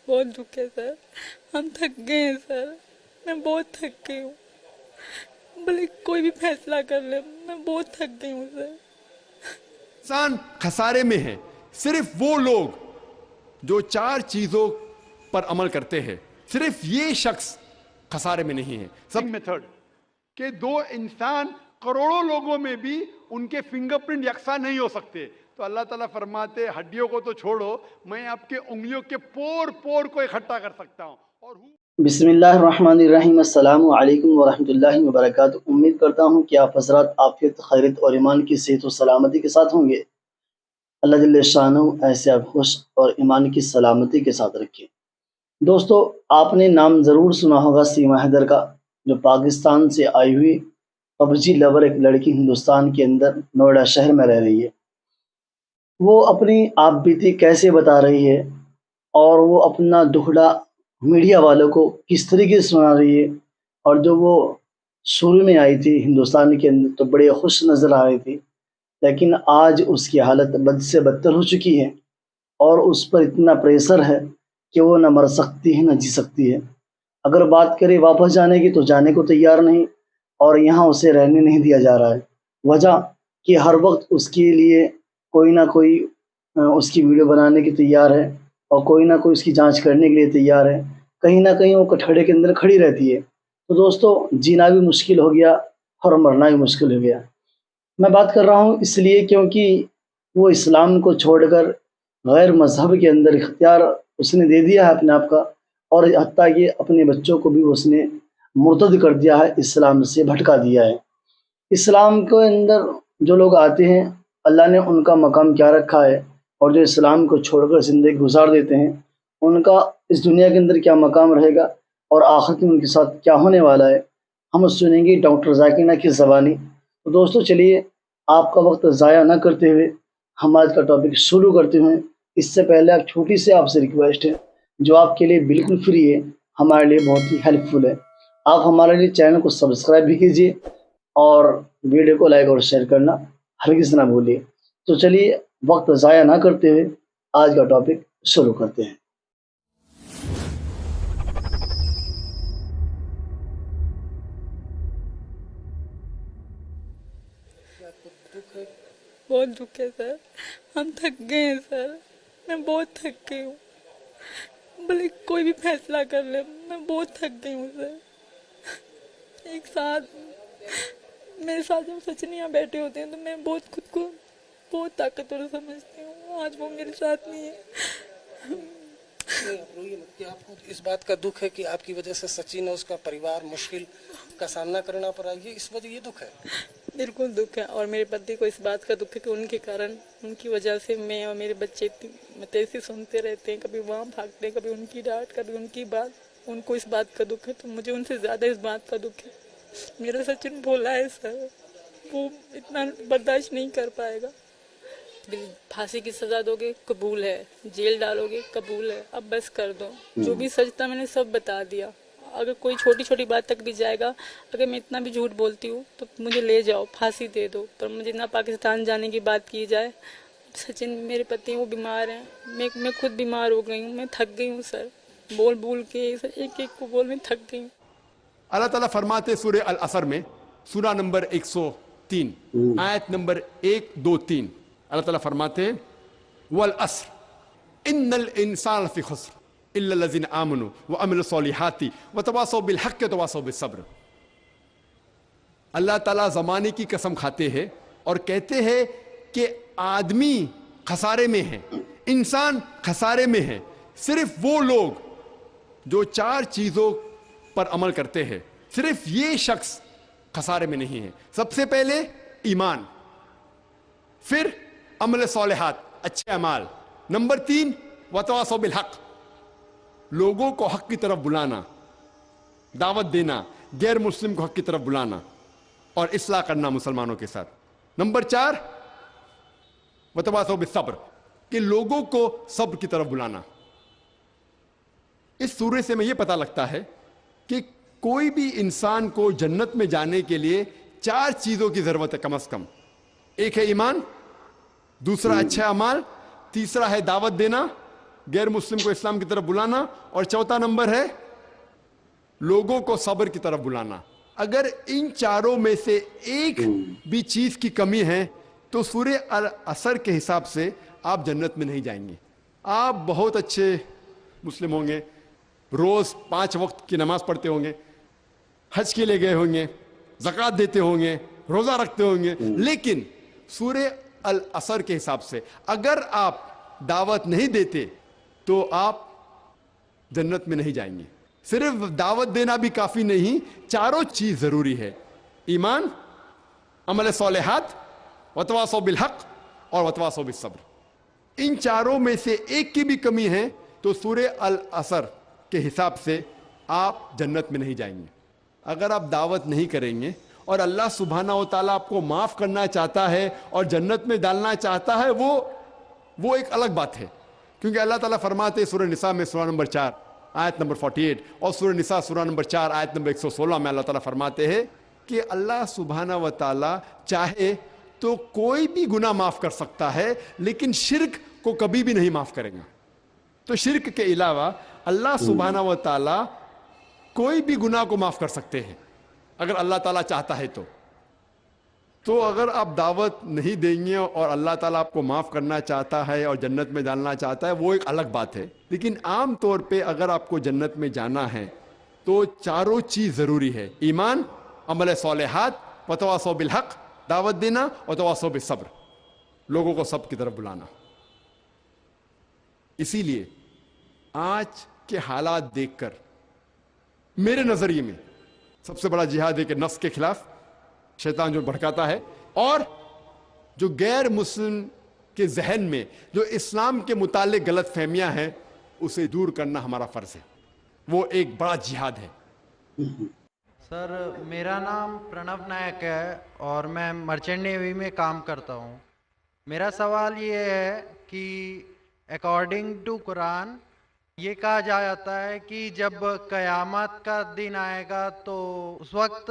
बहुत दुख है सर, हम थक गए हैं सर, मैं बहुत थक गई हूँ। भले कोई भी फैसला कर ले, मैं बहुत थक गई हूँ सर। इंसान खसारे में है, सिर्फ वो लोग जो चार चीजों पर अमल करते हैं, सिर्फ ये शख्स खसारे में नहीं है। सब मेथड कि दो इंसान करोड़ों लोगों में भी उनके फिंगरप्रिंट यकसा नहीं हो सकते। तो अल्लाह ताला फरमाते हड्डियों को तो छोड़ो, मैं आपके उंगलियों के पोर पोर को इकट्ठा कर सकता हूँ। और बिस्मिल्लाहिर्रहमानिर्रहीम, अस्सलामु अलैकुम वरहमतुल्लाहि वबरकातुहू। उम्मीद करता हूँ कि आप हज़रात आफियत, खैरियत और ईमान की सेहत और सलामती के साथ होंगे। अल्लाह जल्ल शानहू ऐसे आप खुश और ईमान की सलामती के साथ रखें। दोस्तों, आपने नाम ज़रूर सुना होगा सीमा हैदर का, जो पाकिस्तान से आई हुई पबजी लवर एक लड़की हिंदुस्तान के अंदर नोएडा शहर में रह रही है। वो अपनी आप बीती कैसे बता रही है और वो अपना दुखड़ा मीडिया वालों को किस तरीके से सुना रही है। और जो वो शुरू में आई थी हिंदुस्तान के अंदर तो बड़े खुश नज़र आ रही थी, लेकिन आज उसकी हालत बद से बदतर हो चुकी है और उस पर इतना प्रेशर है कि वो न मर सकती है न जी सकती है। अगर बात करें वापस जाने की तो जाने को तैयार नहीं, और यहाँ उसे रहने नहीं दिया जा रहा है। वजह कि हर वक्त उसके लिए कोई ना कोई उसकी वीडियो बनाने की तैयार है और कोई ना कोई उसकी जांच करने के लिए तैयार है। कहीं ना कहीं वो कठघरे के अंदर खड़ी रहती है। तो दोस्तों, जीना भी मुश्किल हो गया और मरना भी मुश्किल हो गया। मैं बात कर रहा हूँ इसलिए क्योंकि वो इस्लाम को छोड़कर गैर मज़हब के अंदर इख्तियार उसने दे दिया है अपने आप का, और हत्ता कि अपने बच्चों को भी उसने मुर्तद कर दिया है, इस्लाम से भटका दिया है। इस्लाम के अंदर जो लोग आते हैं, अल्लाह ने उनका मकाम क्या रखा है, और जो इस्लाम को छोड़कर ज़िंदगी गुजार देते हैं उनका इस दुनिया के अंदर क्या मकाम रहेगा और आखिरत में उनके साथ क्या होने वाला है, हम सुनेंगे डॉक्टर जाकिर नाइक की ज़बानी। तो दोस्तों, चलिए आपका वक्त ज़ाया न करते हुए हम आज का टॉपिक शुरू करते हैं। इससे पहले एक छोटी सी आपसे रिक्वेस्ट है जो आपके लिए बिल्कुल फ्री है, हमारे लिए बहुत ही हेल्पफुल है। आप हमारे लिए चैनल को सब्सक्राइब भी कीजिए और वीडियो को लाइक और शेयर करना हरगिज़ ना भूलिए। तो चलिए वक्त ज़ाया ना करते हुए आज का टॉपिक शुरू करते हैं। बहुत दुख है सर, हम थक गए हैं सर, मैं बहुत थक गई हूँ। भले कोई भी फैसला कर ले, मैं बहुत थक गई हूँ सर। एक साथ मेरे साथ जब सचिन यहाँ बैठे होते हैं तो मैं बहुत खुद को बहुत ताकतवर समझती हूँ। आज वो मेरे साथ नहीं है। नहीं, आप रोइए मत कि आपको इस बात का दुख है कि आपकी वजह से सचिन और उसका परिवार मुश्किल का सामना करना पड़ा, ये इस वजह ये दुख है। बिल्कुल दुख है, और मेरे पति को इस बात का दुख है कि उनके कारण, उनकी वजह से मैं और मेरे बच्चे तेजी सुनते रहते हैं। कभी वहाँ भागते हैं, कभी उनकी डांट, कभी उनकी बात। उनको इस बात का दुख है तो मुझे उनसे ज़्यादा इस बात का दुख है। मेरा सचिन भोला है सर, वो इतना बर्दाश्त नहीं कर पाएगा। फांसी की सजा दोगे कबूल है, जेल डालोगे कबूल है, अब बस कर दो। जो भी सच था मैंने सब बता दिया। अगर कोई छोटी छोटी बात तक भी जाएगा, अगर मैं इतना भी झूठ बोलती हूँ तो मुझे ले जाओ, फांसी दे दो, पर मुझे ना पाकिस्तान जाने की बात की जाए। सचिन मेरे पति वो बीमार हैं, मैं खुद बीमार हो गई हूँ, मैं थक गई हूँ सर। बोल बोल के एक एक को बोल मैं थक गई हूँ। अल्लाह ताला फरमाते सूरह अल असर में, सूरा नंबर 103 आयत नंबर 1, 2, 3, अल्लाह ताला फरमाते वल अस्र इन्नल इंसान लफी खुस्र इल्ला लज़ीना आमनू व अमिलुस सॉलिहाती व तवासौ बिल हक़्क़ि व तवासौ बिस सब्र। अल्लाह ताला ज़माने की कसम खाते हैं और कहते हैं कि आदमी खसारे में है, इंसान खसारे में है, सिर्फ वो लोग जो चार चीज़ों पर अमल करते हैं, सिर्फ ये शख्स खसारे में नहीं है। सबसे पहले ईमान, फिर अमल सॉलिहात, अच्छे अमाल, नंबर 3 वतवासौ बिल हक़, लोगों को हक की तरफ बुलाना, दावत देना, गैर मुस्लिम को हक की तरफ बुलाना और इस्लाह करना मुसलमानों के साथ। नंबर 4 वतवासौ बिस सब्र, कि लोगों को सब्र की तरफ बुलाना। इस सूरे से हमें यह पता लगता है कि कोई भी इंसान को जन्नत में जाने के लिए चार चीजों की जरूरत है कम से कम। एक है ईमान, दूसरा अच्छा अमाल, तीसरा है दावत देना गैर मुस्लिम को इस्लाम की तरफ बुलाना, और चौथा नंबर है लोगों को सब्र की तरफ बुलाना। अगर इन चारों में से एक भी चीज की कमी है तो सूरह अल असर के हिसाब से आप जन्नत में नहीं जाएंगे। आप बहुत अच्छे मुस्लिम होंगे, रोज 5 वक्त की नमाज पढ़ते होंगे, हज के लिए गए होंगे, ज़कात देते होंगे, रोजा रखते होंगे, लेकिन सूरह अल असर के हिसाब से अगर आप दावत नहीं देते तो आप जन्नत में नहीं जाएंगे। सिर्फ दावत देना भी काफी नहीं, चारों चीज जरूरी है, ईमान, अमल सालिहात, वतवासौ बिल हक और वतवासौ बिस सब्र। इन चारों में से एक की भी कमी है तो सूरह अल असर के हिसाब से आप जन्नत में नहीं जाएंगे। अगर आप दावत नहीं करेंगे और अल्लाह सुब्हाना व तआला आपको माफ करना चाहता है और जन्नत में डालना चाहता है, वो एक अलग बात है। क्योंकि अल्लाह ताला फरमाते हैं सूरह निसा में सूरह नंबर 4 आयत नंबर 48 और सूरह निसा सूरह नंबर 4 आयत नंबर 116 में अल्लाह ताला फरमाते हैं कि अल्लाह सुब्हाना व तआला चाहे तो कोई भी गुनाह माफ कर सकता है, लेकिन शिर्क को कभी भी नहीं माफ करेगा। तो शिर्क के अलावा अल्लाह सुब्हाना व तआला कोई भी गुनाह को माफ कर सकते हैं अगर अल्लाह ताला चाहता है तो अगर आप दावत नहीं देंगे और अल्लाह ताला आपको माफ करना चाहता है और जन्नत में डालना चाहता है, वो एक अलग बात है। लेकिन आम तौर पे अगर आपको जन्नत में जाना है तो चारों चीज जरूरी है, ईमान, अमल सालिहात, वतवासौ बिल हक, दावत देना, वतवासौ बिस सब्र, लोगों को सब की तरफ बुलाना। इसीलिए आज के हालात देखकर मेरे नजरिए में सबसे बड़ा जिहाद है कि नफ्स के खिलाफ शैतान जो भड़काता है और जो गैर मुस्लिम के जहन में जो इस्लाम के मुतालिक गलत फहमियां हैं उसे दूर करना हमारा फर्ज है। वो एक बड़ा जिहाद है। सर, मेरा नाम प्रणव नायक है और मैं मर्चेंट नेवी में काम करता हूँ। मेरा सवाल ये है कि अकॉर्डिंग टू कुरान ये कहा जाता है कि जब क़यामत का दिन आएगा तो उस वक्त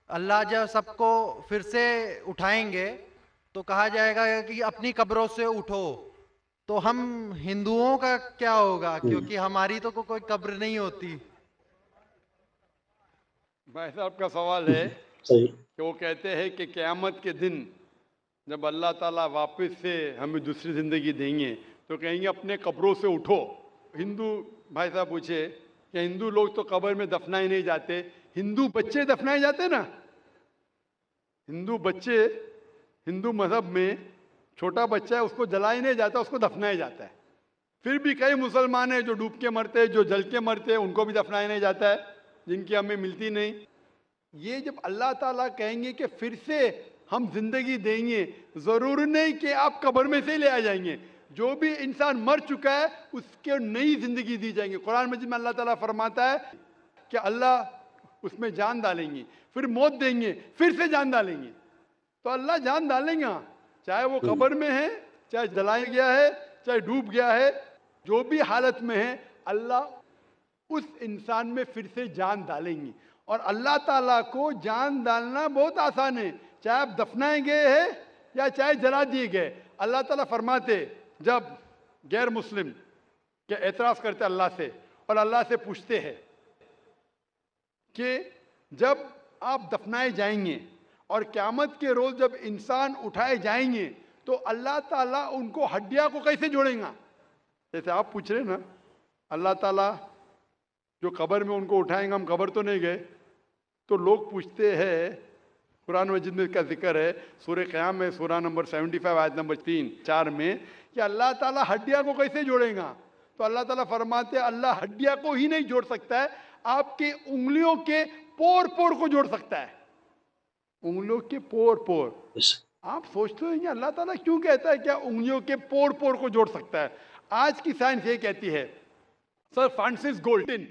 अल्लाह जब सबको फिर से उठाएंगे तो कहा जाएगा कि अपनी कब्रों से उठो। तो हम हिंदुओं का क्या होगा, क्योंकि हमारी तो कोई कब्र नहीं होती। भाई साहब का सवाल है कि वो कहते हैं कि क़यामत के दिन जब अल्लाह ताला वापस से हमें दूसरी ज़िंदगी देंगे तो कहेंगे अपने कब्रों से उठो। हिंदू भाई साहब पूछे कि हिंदू लोग तो कब्र में दफनाए नहीं जाते, हिंदू बच्चे दफनाए जाते ना। हिंदू बच्चे, हिंदू मजहब में छोटा बच्चा है उसको जलाया नहीं जाता, उसको दफनाया जाता है। फिर भी कई मुसलमान हैं जो डूब के मरते हैं, जो जल के मरते हैं, उनको भी दफनाया नहीं जाता है, जिनकी हमें मिलती नहीं। ये जब अल्लाह ताला कहेंगे कि फिर से हम जिंदगी देंगे, जरूर नहीं कि आप कब्र में से ले आ जाएंगे। जो भी इंसान मर चुका है उसके नई जिंदगी दी जाएंगे। कुरान मजीद में अल्लाह ताला फरमाता है कि अल्लाह उसमें जान डालेंगे, फिर मौत देंगे, फिर से जान डालेंगे। तो अल्लाह जान डालेंगे, चाहे वो कब्र में है, चाहे जलाया गया है, चाहे डूब गया है, जो भी हालत में है अल्लाह उस इंसान में फिर से जान डालेंगे। और अल्लाह ताला को जान डालना बहुत आसान है, चाहे आप दफनाए गए हैं या चाहे जला दिए गए। अल्लाह ताला फरमाते जब गैर मुस्लिम के एतराज़ करते अल्लाह से और अल्लाह से पूछते हैं कि जब आप दफनाए जाएंगे और क़यामत के रोज़ जब इंसान उठाए जाएंगे तो अल्लाह ताला उनको हड्डियाँ को कैसे जोड़ेगा। जैसे आप पूछ रहे ना, अल्लाह ताला जो कब्र में उनको उठाएंगे, हम कब्र तो नहीं गए। तो लोग पूछते हैं, कुरान मजीद में इसका जिक्र है सूरह क़याम में सूरह नंबर 75 आयत नंबर 3-4 में कि अल्लाह ताला हड्डियाँ को कैसे जोड़ेगा। तो अल्लाह ताला फरमाते हैं अल्लाह हड्डियाँ को ही नहीं जोड़ सकता है, आपके उंगलियों के पोर पोर को जोड़ सकता है। उंगलियों के पोर पोर। आप सोचते होंगे अल्लाह ताला क्यों कहता है क्या उंगलियों के पोर पोर को जोड़ सकता है। आज की साइंस ये कहती है, सर फ्रांसिस गोल्टिन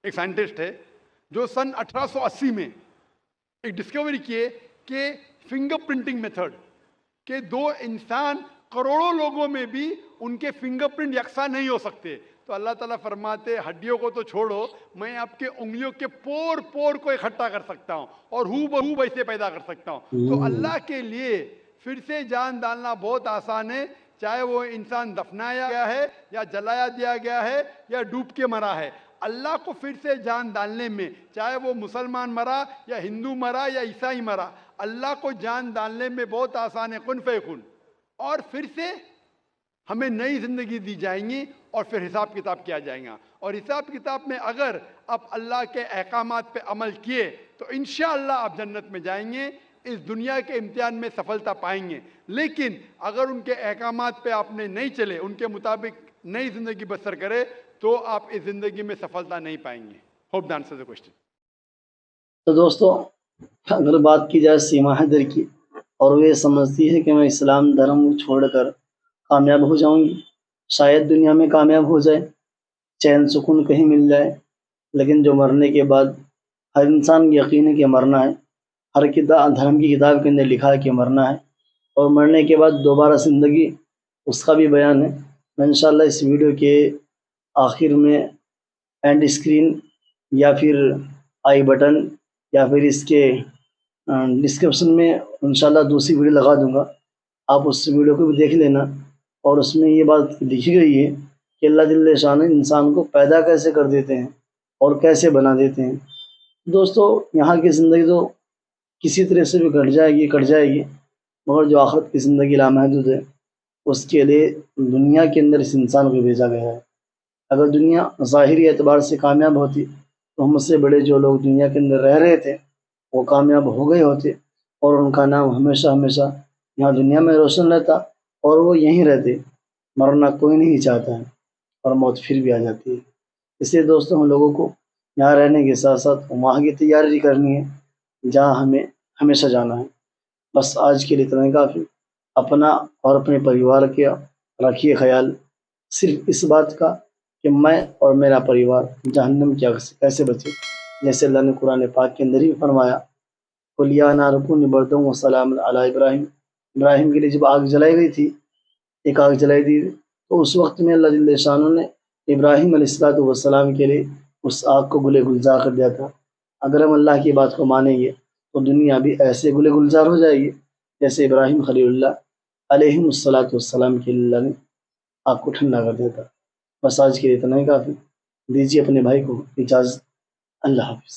एक साइंटिस्ट है जो सन 1880 में एक डिस्कवरी किए कि फिंगर प्रिंटिंग मेथड के दो इंसान करोड़ों लोगों में भी उनके फिंगरप्रिंट यकसा नहीं हो सकते। तो अल्लाह ताला फरमाते हड्डियों को तो छोड़ो, मैं आपके उंगलियों के पोर पोर को इकट्ठा कर सकता हूँ और हूबहू वैसे पैदा कर सकता हूँ। तो अल्लाह के लिए फिर से जान डालना बहुत आसान है, چاہے وہ انسان دفنایا گیا ہے یا جلایا دیا گیا ہے یا ڈوب کے مرا ہے، اللہ کو پھر سے جان ڈالنے میں، چاہے وہ مسلمان مرا یا ہندو مرا یا عیسائی مرا، اللہ کو جان ڈالنے میں بہت آسان ہے، کن فیکن، اور پھر سے ہمیں نئی زندگی دی جائیں گی اور پھر حساب کتاب کیا جائے گا، اور حساب کتاب میں اگر آپ اللہ کے احکامات پہ عمل کیے تو انشاءاللہ آپ جنت میں جائیں گے، اس دنیا کے امتحان میں سفلتا پائیں گے، لیکن اگر ان کے احکامات پہ آپ نے نہیں چلے، ان کے مطابق نئی زندگی بسر کرے تو آپ اس زندگی میں سفلتا نہیں پائیں گے۔ Hope the answer the question. تو دوستو، اگر بات کی جائے سیما حیدر کی، اور وہ یہ سمجھتی ہے کہ میں اسلام دھرم چھوڑ کر کامیاب ہو جاؤں گی، شاید دنیا میں کامیاب ہو جائے، چین سکون کہیں مل جائے، لیکن جو مرنے کے بعد ہر انسان کی یقین ہے کہ مرنا ہے، ہر دھرم کی کتاب کے اندر لکھا ہے کہ مرنا ہے، اور مرنے کے بعد دوبارہ زندگی، اس کا بھی بیان ہے۔ میں انشاءاللہ اس ویڈیو کے آخر میں اینڈ اسکرین یا پھر آئی بٹن یا پھر اس کے ڈسکرپشن میں انشاءاللہ دوسری ویڈیو لگا دوں گا، آپ اس ویڈیو کو بھی دیکھ لینا، اور اس میں یہ بات لکھی گئی ہے کہ اللہ جل شانہ انسان کو پیدا کیسے کر دیتے ہیں اور کیسے بنا دیتے ہیں۔ دوستو، یہاں کی زندگی تو کسی طرح سے بھی کٹ جائے گی، مگر جو آخرت کی زندگی لامحدود ہے، اس کے لیے دنیا کے اندر اس انسان کو بھیجا گیا ہے۔ اگر دنیا ظاہری اعتبار سے کامیاب ہوتی تو ہم سے بڑے جو لوگ دنیا کے اندر رہ رہے تھے وہ کامیاب ہو گئے ہوتے، اور ان کا نام ہمیشہ ہمیشہ یہاں دنیا میں روشن رہتا، اور وہ یہیں رہتے۔ مرنا کوئی نہیں چاہتا ہے، اور موت پھر بھی آ جاتی ہے۔ اس لیے دوستوں، ہم لوگوں کو یہاں رہنے کے ساتھ ساتھ وہاں کی تیاری کرنی ہے جہاں ہمیں ہمیشہ جانا ہے۔ بس آج کے لیے اتنا ہی کافی۔ اپنا اور اپنے پریوار کا رکھیے خیال، صرف اس بات کا کہ میں اور میرا پریوار جہنم کی آگ سے کیسے بچے، جیسے اللہ نے قرآن پاک کے اندر ہی فرمایا، قُلْ يَا نَارُ كُونِي بَرْدًا وَسَلَامًا عَلَىٰ إِبْرَاهِيمَ۔ ابراہیم کے لیے جب آگ جلائی گئی تھی، ایک آگ جلائی دی، تو اس وقت میں اللہ جل شانہ نے ابراہیم علیہ السلام کے لیے اس آگ کو گلے گلزار کر دیا تھا۔ اگر ہم اللہ کی بات کو مانیں گے تو دنیا بھی ایسے گلے گلزار ہو جائے گی جیسے ابراہیم خلیل اللہ علیہ السلام کے لیے اللہ نے آگ کو ٹھنڈا کر دیا تھا۔ بس آج کے لیے اتنا ہی کافی۔ دیجیے اپنے بھائی کو اجازت۔ اللہ حافظ۔